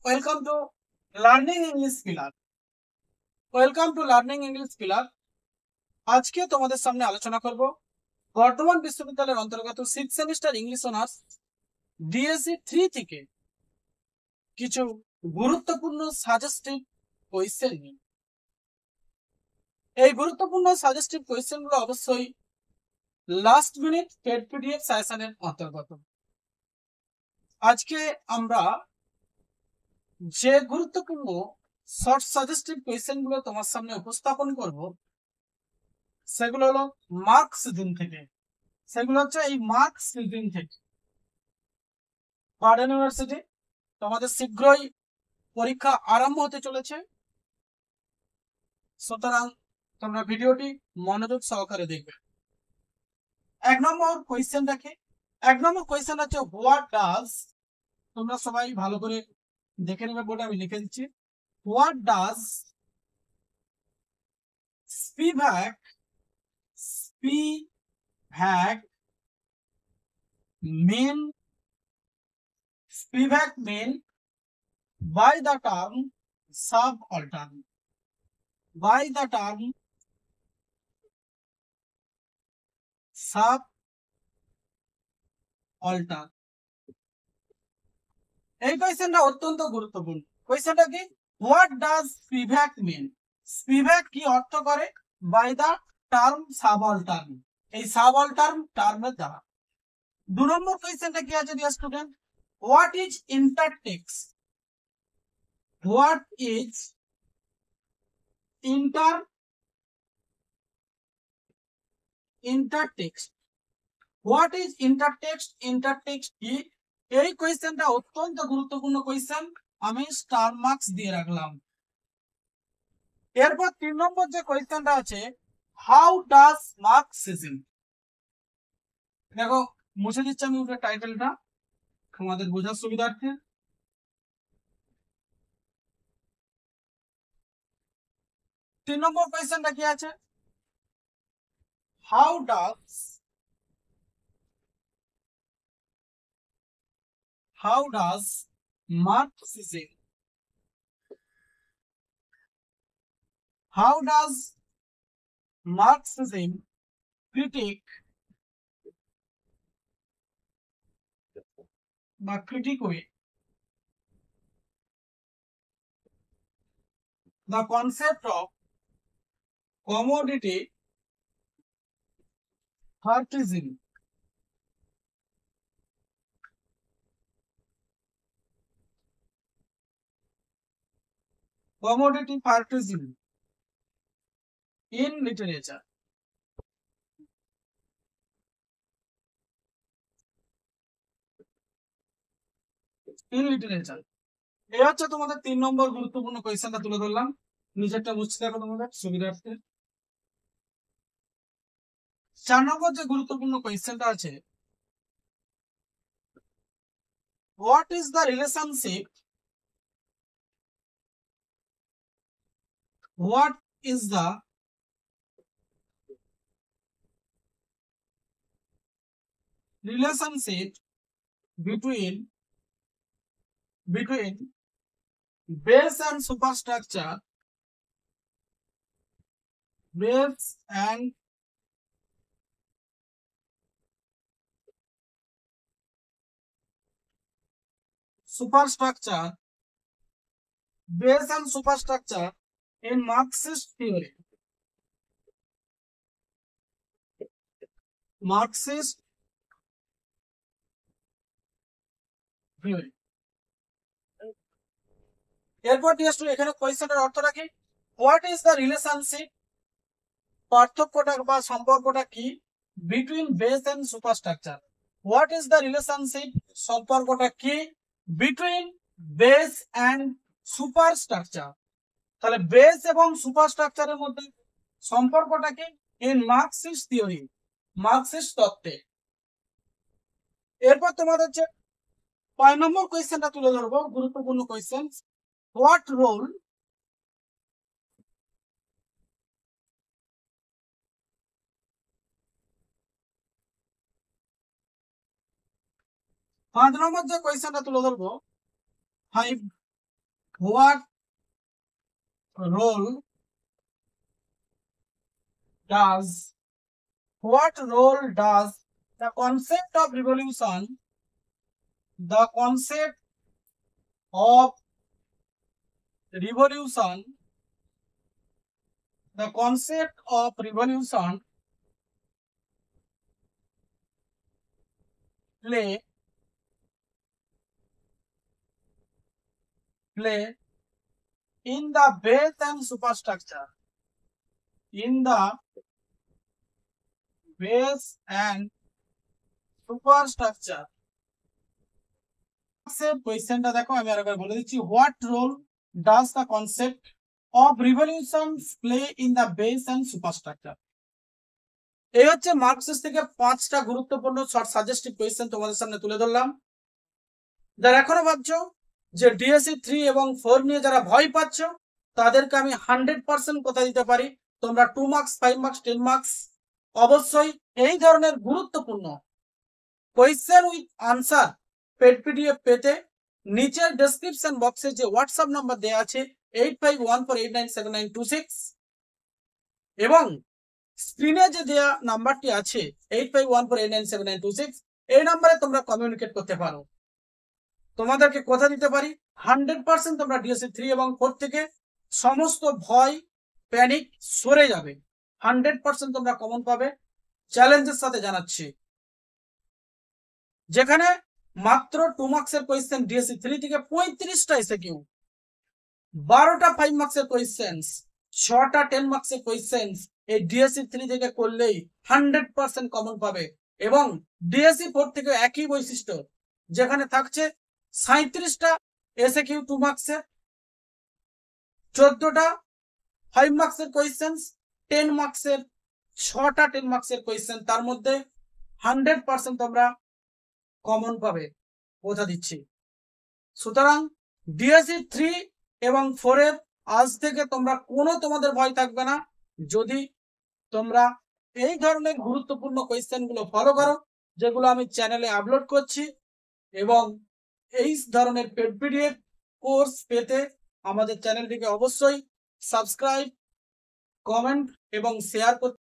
Welcome to learning English pillar. Welcome to learning English pillar. আজকে তোমাদের সামনে আলোচনা করব বর্ধমান বিশ্ববিদ্যালয়ের অন্তর্গত 6 সেমিস্টার ইংলিশ অনার্স ডিএসসি 3 থেকে কিছু গুরুত্বপূর্ণ সাজেস্টিভ কোয়েশ্চেন নিয়ে। এই গুরুত্বপূর্ণ সাজেস্টিভ কোয়েশ্চেনগুলো অবশ্যই লাস্ট মিনিট পেড পিডিএফ সেশনের অন্তর্গত। আজকে আমরা যে গুরুত্বপূর্ণ শর্ট সাজেস্টিভ কোয়েশ্চেনগুলো তোমার সামনে উপস্থাপন করব সেগুলো হলো মার্কস দিন থেকে। সেগুলো হচ্ছে এই মার্কস দিন থেকে। বার্ডেন ইউনিভার্সিটি তোমাদের শীঘ্রই পরীক্ষা আরম্ভ হতে চলেছে, সুতরাং তোমরা ভিডিওটি মনোযোগ সহকারে দেখবে। 1 নম্বর কোয়েশ্চেনটা কি? 1 নম্বর কোয়েশ্চেন হচ্ছে হোয়াট ডাজ, তোমরা সবাই ভালো করে দেখে নেবে বলে আমি লিখে দিচ্ছি। What does Spivak mean by the term subaltern? By the term subaltern. এই কোয়েশ্চেনটা অত্যন্ত গুরুত্বপূর্ণ। কোয়েশ্চেনটা কি? হোয়াট ডাজ স্পিভ্যাক মিন? স্পিভ্যাক কি অর্থ করে? বাই দা টার্ম সাবঅল্টার্ন, এই সাবঅল্টার্ন টার্মের দ্বারা। 2 নম্বর কোয়েশ্চেনটা কি আছে dear student? What is intertext? What is intertext? What is intertext? Intertext কি? এই কোয়েশ্চেনটা অত্যন্ত গুরুত্বপূর্ণ কোয়েশ্চেন, আমি স্টার মার্কস দিয়ে রাখলাম। এরপর 3 নম্বর যে কোয়েশ্চেনটা আছে, হাউ ডাজ মার্কসিজম? দেখো মুছে দিচ্ছি আমি উপরে টাইটেলটা তোমাদের বোঝার সুবিধার্থে। 3 নম্বর কোয়েশ্চেনটা কি আছে? হাউ ডাজ মার্কসিজম critic বা critic way the concept of commodity purchasing? Commodity purchasing in literature. এই হচ্ছে তোমাদের 3 নম্বর গুরুত্বপূর্ণ কোয়েশ্চেনটা তুলে ধরলাম। নিজেরটা বুঝতে দেখো তোমাদের সুবিধার্থে। 4 নম্বর যে গুরুত্বপূর্ণ কোয়েশ্চেনটা আছে, what is the relationship between base and superstructure? Base and superstructure in Marxist theory. এরপর এখানে কোয়েশ্চেনের অর্থ রাখি, হোয়াট ইজ দ্য রিলেশনশিপ, পার্থক্যটা বা সম্পর্কটা কি, between base and superstructure? What is the relationship, সম্পর্কটা কি বিটুইন বেস এন্ড সুপারস্ট্রাকচার? তাহলে বেস এবং সুপারস্ট্রাকচারের মধ্যে সম্পর্কটা কি? ইন মার্কসিস্ট থিওরি, মার্কসিস্ট তত্ত্বে। এরপর তোমাদের যে 5 নম্বর কোয়েশ্চেনটা তুলে ধরবো, গুরুত্বপূর্ণ কোয়েশ্চেন। হোয়াট রোল 5 নম্বর যে কোয়েশ্চেনটা তুলে ধরবো, 5 What role does the concept of revolution play in the base and superstructure? In the base and superstructure. কোয়েশ্চেনটা দেখো, আমি আরেকবার বলে দিচ্ছি। What role does the concept of revolution play in the base and superstructure? এই হচ্ছে মার্কসিস থেকে 5টা গুরুত্বপূর্ণ শর্ট সাজেস্টিভ কোয়েশ্চেন তোমাদের সামনে তুলে ধরলাম। যারা এখনো ভাবছো যে ডিএসসি 3 এবং 4 নিয়ে যারা ভয় পাচ্ছ, তাদেরকে আমি 100% কথা দিতে পারি, তোমরা 2 মার্কস, 5 মার্কস, 10 মার্কস অবশ্যই এই ধরনের গুরুত্বপূর্ণ question with answer paid PDF পেতে নিচের ডেসক্রিপশন বক্সে যে হোয়াটসঅ্যাপ নাম্বার দেওয়া আছে 8514897926 এবং স্ক্রিনে যে দেওয়া নাম্বারটি আছে 8514897926, এই নাম্বারে তোমরা কমিউনিকেট করতে পারো। তোমাদেরকে কথা দিতে পারি 100% তোমরা ডিএসসি 3 এবং 4 থেকে সমস্ত ভয় প্যানিক সরে যাবে, 100% তোমরা কমন পাবে, চ্যালেঞ্জের সাথে জানাচ্ছি। যেখানে মাত্র 2 মার্কসের কোয়েশ্চেন ডিএসসি 3 থেকে 35টা এসএকিউ, 12টা 5 মার্কসের কোয়েশ্চেন, 6টা 10 মার্কসের কোয়েশ্চেন এই ডিএসসি 3 থেকে করলেই 100% কমন পাবে। এবং ডিএসসি 4 থেকে একই বৈশিষ্ট্য, যেখানে থাকছে 37টা এসএকিউ 2 মার্কসের, 14টা 5 মার্কসের কোয়েশ্চেন, 10 মার্কসের 6টা 10 মার্কসের কোয়েশ্চেন, তার মধ্যে 100% তোমরা কমন পাবে, কথা দিচ্ছি। সুতরাং ডিএসসি 3 এবং 4 এর আজ থেকে তোমরা তোমাদের ভয় থাকবে না, যদি তোমরা এই ধরনের গুরুত্বপূর্ণ কোয়েশ্চেন গুলো ফলো করো, যেগুলো আমি চ্যানেলে আপলোড করছি। এবং এই ধরনের পেড পিডিএফ কোর্স পেতে আমাদের চ্যানেলটিকে অবশ্যই সাবস্ক্রাইব, কমেন্ট এবং শেয়ার করতে